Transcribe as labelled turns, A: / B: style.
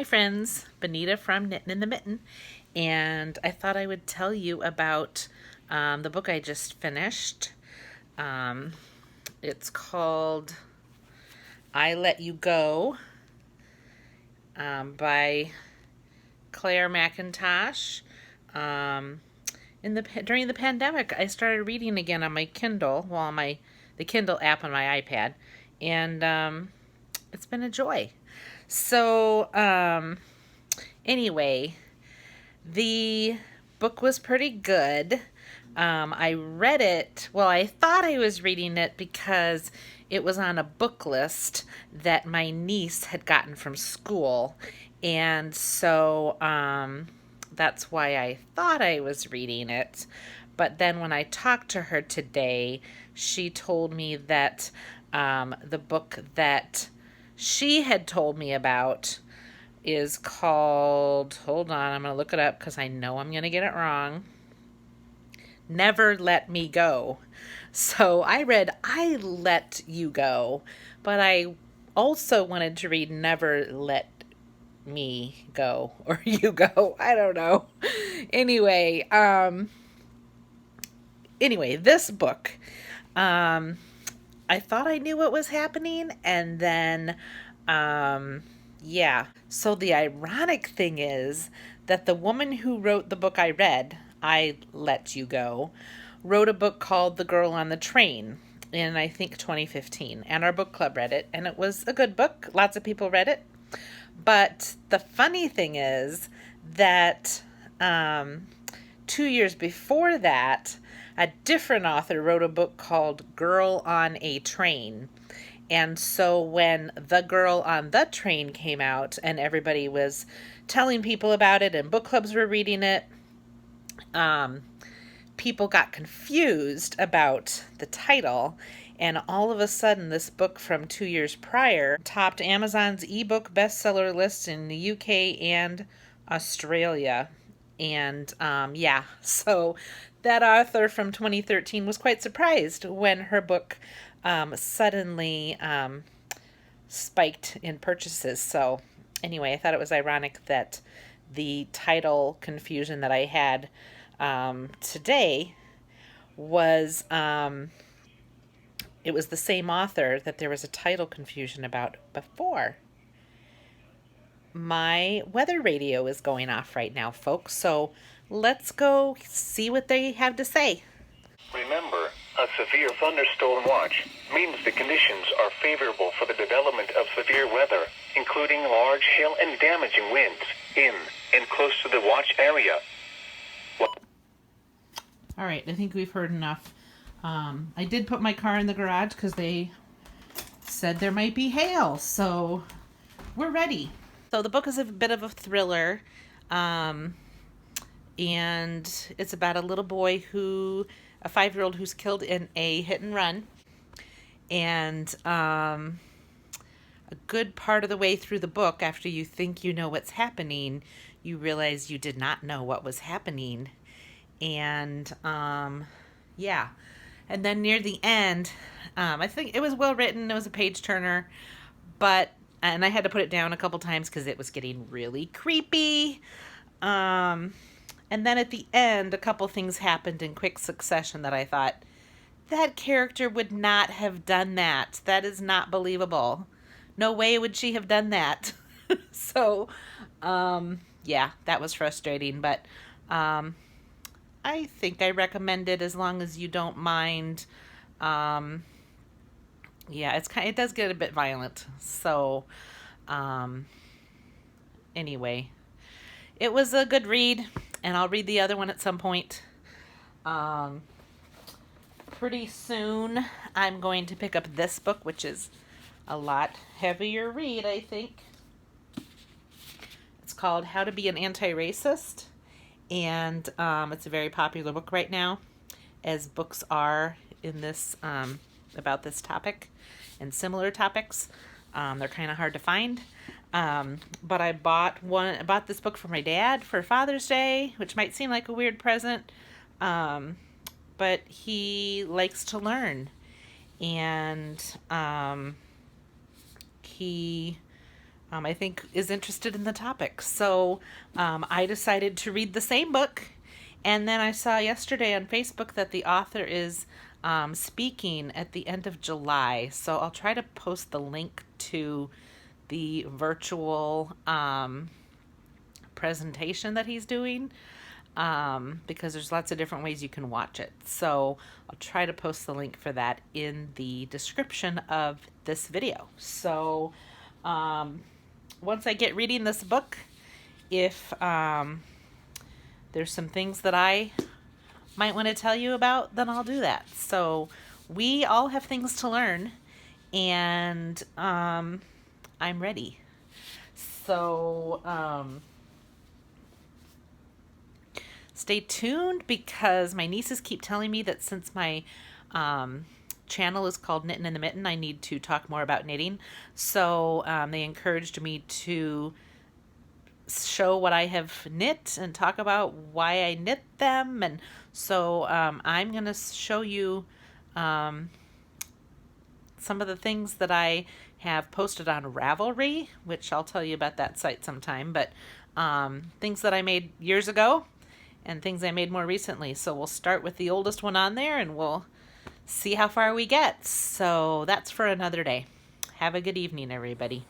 A: friends, Benita from Knittin' in the Mitten, and I thought I would tell you about the book I just finished. Um, it's called I Let You Go by Claire McIntosh. Um, during the pandemic, I started reading again on my Kindle, the Kindle app on my iPad, and it's been a joy. So, anyway, the book was pretty good. I read it, well, I thought I was reading it because it was on a book list that my niece had gotten from school. And so that's why I thought I was reading it. But then when I talked to her today, she told me that the book that she had told me about is called, hold on, I'm going to look it up because I know I'm going to get it wrong. Never Let Me Go. So I read I Let You Go, but I also wanted to read Never Let Me Go or You Go. I don't know. Anyway, this book, I thought I knew what was happening, and then yeah. So the ironic thing is that the woman who wrote the book I read, I Let You Go, wrote a book called The Girl on the Train in, I think, 2015. And our book club read it, and it was a good book. Lots of people read it. But the funny thing is that 2 years before that, a different author wrote a book called Girl on a Train. And so when The Girl on the Train came out and everybody was telling people about it and book clubs were reading it, people got confused about the title. And all of a sudden, this book from 2 years prior topped Amazon's ebook bestseller list in the UK and Australia. And yeah, so that author from 2013 was quite surprised when her book suddenly spiked in purchases. So anyway, I thought it was ironic that the title confusion that I had today was it was the same author that there was a title confusion about before. My weather radio is going off right now, folks, so let's go see what they have to say.
B: Remember, a severe thunderstorm watch means the conditions are favorable for the development of severe weather, including large hail and damaging winds in and close to the watch area.
A: All right, I think we've heard enough. I did put my car in the garage because they said there might be hail, so we're ready. So the book is a bit of a thriller, and it's about a little boy a 5-year-old who's killed in a hit and run. And a good part of the way through the book, after you think you know what's happening, you realize you did not know what was happening. And yeah. And then near the end, I think it was well written. It was a page turner, and I had to put it down a couple times because it was getting really creepy. And then at the end, a couple things happened in quick succession that I thought, that character would not have done that. That is not believable. No way would she have done that. So, yeah, that was frustrating. But I think I recommend it as long as you don't mind. Yeah, it does get a bit violent. So, anyway, it was a good read, and I'll read the other one at some point. Pretty soon, I'm going to pick up this book, which is a lot heavier read, I think. It's called How to Be an Anti-Racist. And it's a very popular book right now, as books are in this about this topic and similar topics. They're kind of hard to find. But I bought this book for my dad for Father's Day, which might seem like a weird present, but he likes to learn, and he I think is interested in the topic. So I decided to read the same book. And then I saw yesterday on Facebook that the author is speaking at the end of July. So I'll try to post the link to the virtual presentation that he's doing, because there's lots of different ways you can watch it. So I'll try to post the link for that in the description of this video. So once I get reading this book, if there's some things that I might want to tell you about, then I'll do that. So we all have things to learn, and I'm ready. So stay tuned, because my nieces keep telling me that since my channel is called Knittin' in the Mitten, I need to talk more about knitting. So they encouraged me to show what I have knit and talk about why I knit them. And so I'm going to show you some of the things that I have posted on Ravelry, which I'll tell you about that site sometime, but things that I made years ago and things I made more recently. So we'll start with the oldest one on there and we'll see how far we get. So that's for another day. Have a good evening, everybody.